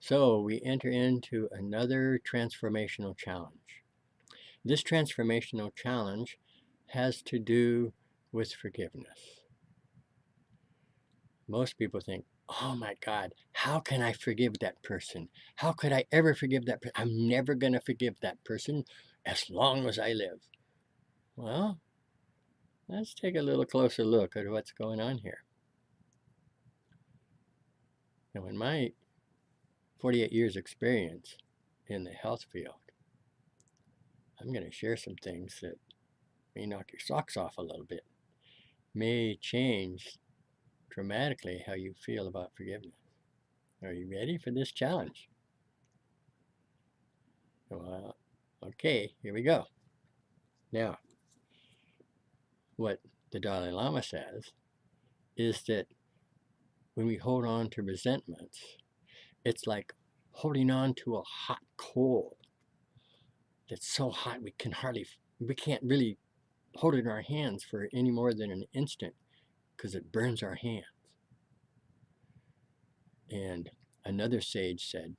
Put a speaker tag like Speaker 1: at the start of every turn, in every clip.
Speaker 1: So we enter into another transformational challenge. This transformational challenge has to do with forgiveness. Most people think, oh my God, how can I forgive that person? How could I ever forgive that person? I'm never going to forgive that person as long as I live. Well, let's take a little closer look at what's going on here. Now, in my 48 years experience in the health field, I'm going to share some things that may knock your socks off a little bit, may change dramatically how you feel about forgiveness. Are you ready for this challenge? Well, okay, here we go. Now, what the Dalai Lama says is that when we hold on to resentments, it's like holding on to a hot coal that's so hot we can't really hold it in our hands for any more than an instant because it burns our hands. And another sage said,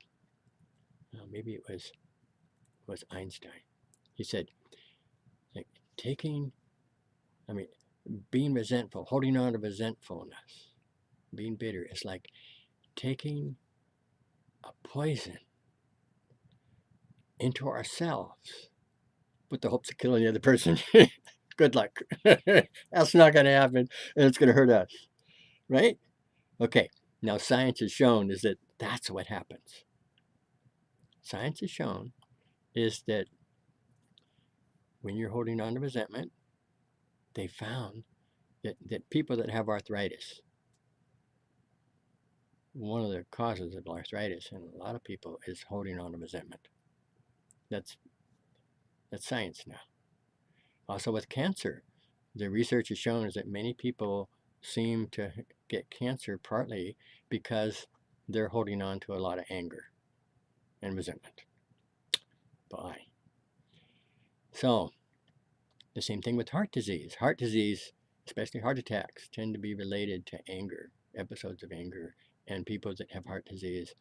Speaker 1: maybe it was Einstein. He said, like, taking, I mean, being resentful, holding on to resentfulness, being bitter is like taking a poison into ourselves with the hopes of killing the other person. Good luck. That's not going to happen, and it's going to hurt us, right? Okay, now science has shown is that that's what happens. Science has shown is that when you're holding on to resentment, they found that people that have arthritis, one of the causes of arthritis in a lot of people is holding on to resentment. That's science now. Also with cancer, the research has shown is that many people seem to get cancer partly because they're holding on to a lot of anger and resentment. Bye. So the same thing with heart disease. Heart disease, especially heart attacks, tend to be related to anger, episodes of anger, and people that have heart disease,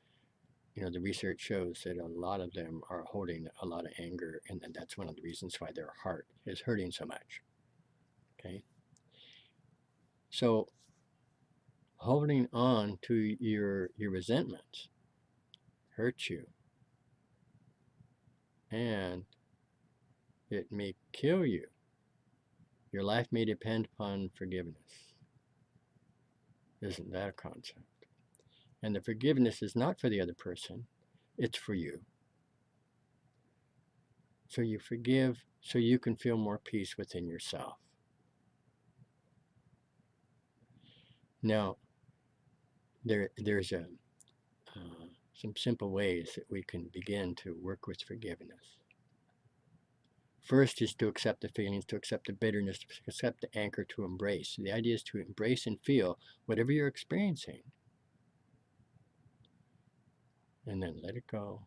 Speaker 1: the research shows that a lot of them are holding a lot of anger, and that's one of the reasons why their heart is hurting so much. Okay, so holding on to your resentments hurts you, and it may kill you. Your life may depend upon forgiveness. Isn't that a concept? And the forgiveness is not for the other person, it's for you. So you forgive so you can feel more peace within yourself. Now, there's some simple ways that we can begin to work with forgiveness. First is to accept the feelings, to accept the bitterness, to accept the anger, to embrace. The idea is to embrace and feel whatever you're experiencing, and then let it go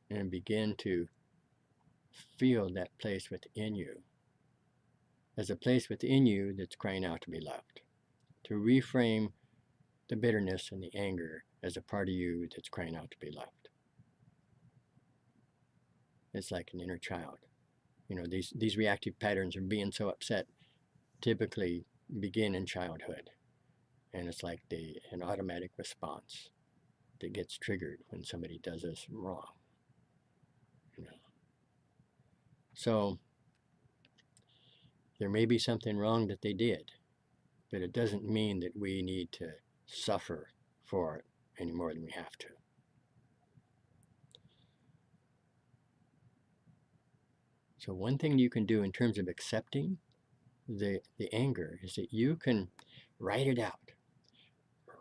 Speaker 1: and begin to feel that place within you as a place within you that's crying out to be loved. To reframe the bitterness and the anger as a part of you that's crying out to be loved. It's like an inner child. These reactive patterns of being so upset typically begin in childhood. And it's like an automatic response that gets triggered when somebody does us wrong. You know. So there may be something wrong that they did, but it doesn't mean that we need to suffer for it any more than we have to. So one thing you can do in terms of accepting the anger is that you can write it out.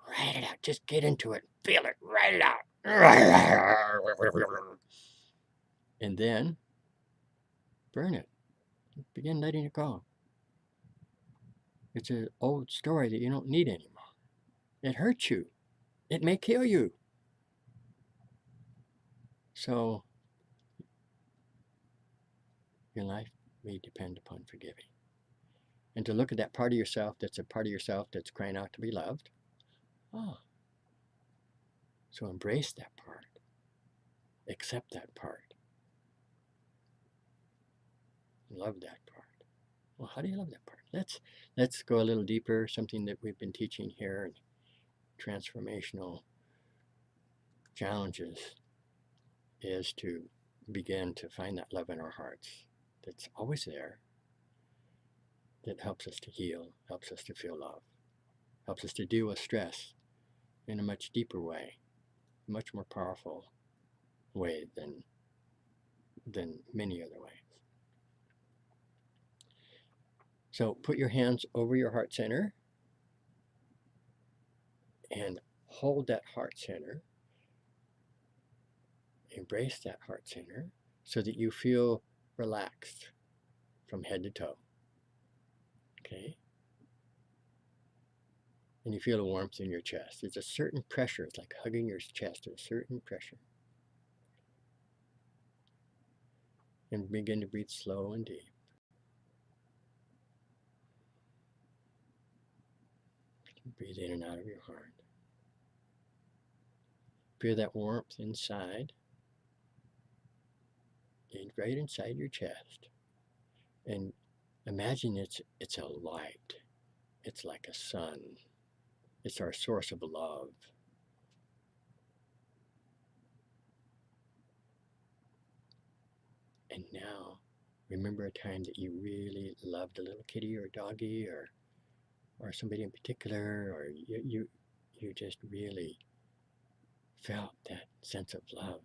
Speaker 1: Write it out. Just get into it. Feel it. Write it out. And then burn it. Begin letting it go. It's an old story that you don't need anymore. It hurts you. It may kill you. So your life may depend upon forgiving. And to look at that part of yourself that's a part of yourself that's crying out to be loved. Oh, So embrace that part. Accept that part. Love that part. Well, how do you love that part? Let's go a little deeper. Something that we've been teaching here in transformational challenges is to begin to find that love in our hearts that's always there, that helps us to heal, helps us to feel love, helps us to deal with stress in a much deeper way, a much more powerful way than many other ways. So put your hands over your heart center and hold that heart center. Embrace that heart center so that you feel relaxed from head to toe. Okay? And you feel a warmth in your chest. There's a certain pressure. It's like hugging your chest, a certain pressure. And begin to breathe slow and deep. Breathe in and out of your heart. Feel that warmth inside, right inside your chest. And imagine it's a light. It's like a sun. It's our source of love. And now, remember a time that you really loved a little kitty or doggy or somebody in particular, or you just really felt that sense of love.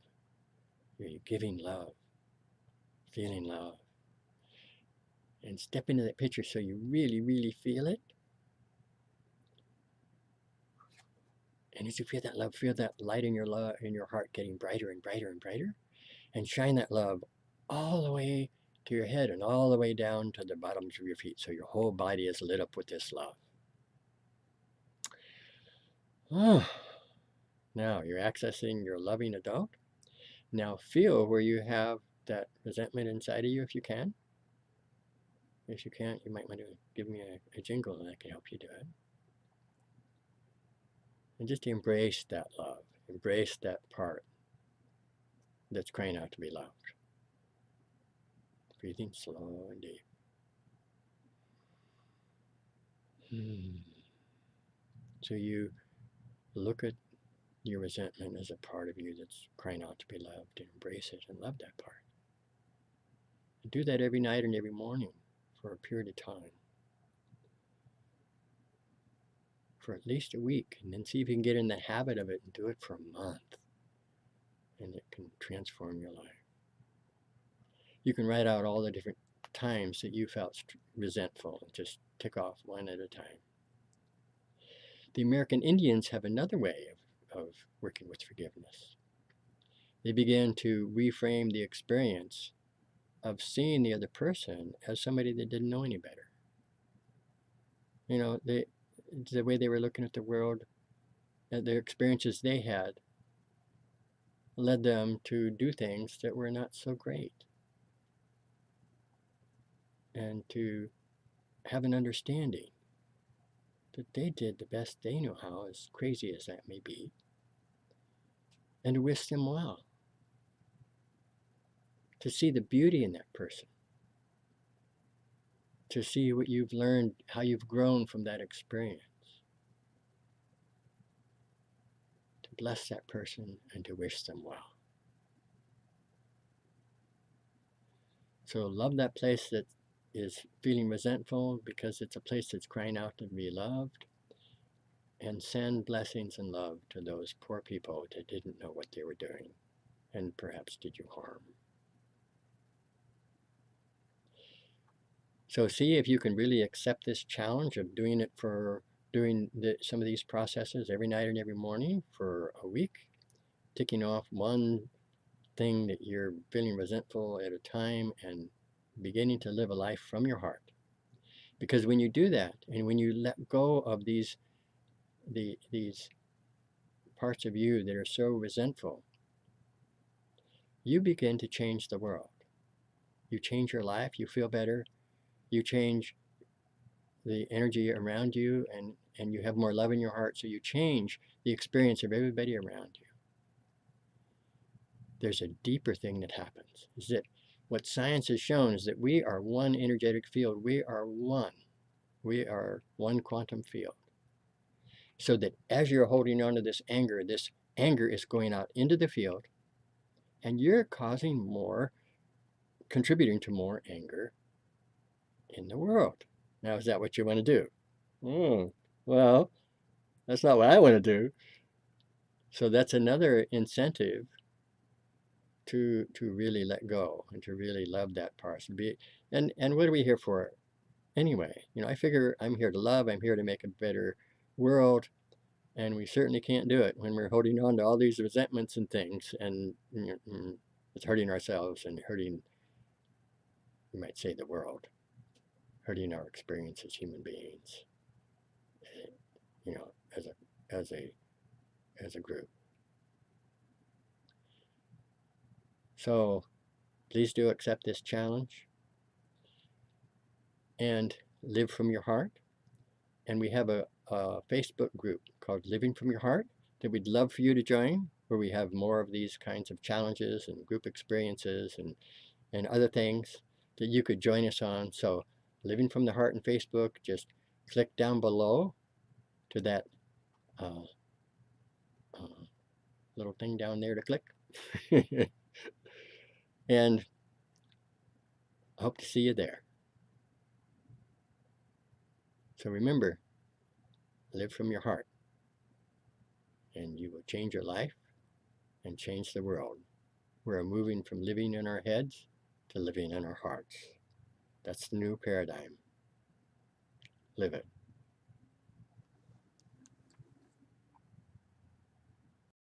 Speaker 1: You're giving love, feeling love. And step into that picture so you really, really feel it. And as you feel that love, feel that light in your heart getting brighter and brighter and brighter. And shine that love all the way to your head and all the way down to the bottoms of your feet. So your whole body is lit up with this love. Oh. Now you're accessing your loving adult. Now feel where you have that resentment inside of you if you can. If you can't, you might want to give me a jingle and I can help you do it. And just embrace that love. Embrace that part that's crying out to be loved. Breathing slow and deep. So you look at your resentment as a part of you that's crying out to be loved, and embrace it and love that part. And do that every night and every morning for a period of time. For at least a week, and then see if you can get in the habit of it and do it for a month. And it can transform your life. You can write out all the different times that you felt resentful and just tick off one at a time. The American Indians have another way of working with forgiveness. They began to reframe the experience of seeing the other person as somebody that didn't know any better. You know, the way they were looking at the world, the experiences they had, led them to do things that were not so great. And to have an understanding that they did the best they knew how, as crazy as that may be, and to wish them well. To see the beauty in that person. To see what you've learned, how you've grown from that experience. To bless that person and to wish them well. So love that place that is feeling resentful because it's a place that's crying out to be loved. And send blessings and love to those poor people that didn't know what they were doing and perhaps did you harm. So see if you can really accept this challenge of doing it some of these processes every night and every morning for a week, ticking off one thing that you're feeling resentful at a time and beginning to live a life from your heart. Because when you do that, and when you let go of these parts of you that are so resentful, you begin to change the world. You change your life, you feel better, you change the energy around you, and you have more love in your heart, so you change the experience of everybody around you. there's a deeper thing that happens. Is that what science has shown is that we are one energetic field. We are one. We are one quantum field. So that as you're holding on to this anger is going out into the field, and you're causing more, contributing to more anger in the world. Now, is that what you want to do? Well, that's not what I want to do. So that's another incentive to really let go and to really love that person. And what are we here for anyway? You know, I figure I'm here to love. I'm here to make a better world. And we certainly can't do it when we're holding on to all these resentments and things, and it's hurting ourselves and hurting, you might say, the world, hurting our experience as human beings, you know, as a group. So please do accept this challenge and live from your heart. And we have a Facebook group called Living from Your Heart that we'd love for you to join, where we have more of these kinds of challenges and group experiences and other things that you could join us on. So Living from the Heart in Facebook, just click down below to that little thing down there to click. And I hope to see you there. So remember, live from your heart, and you will change your life and change the world. We're moving from living in our heads to living in our hearts. That's the new paradigm. Live it.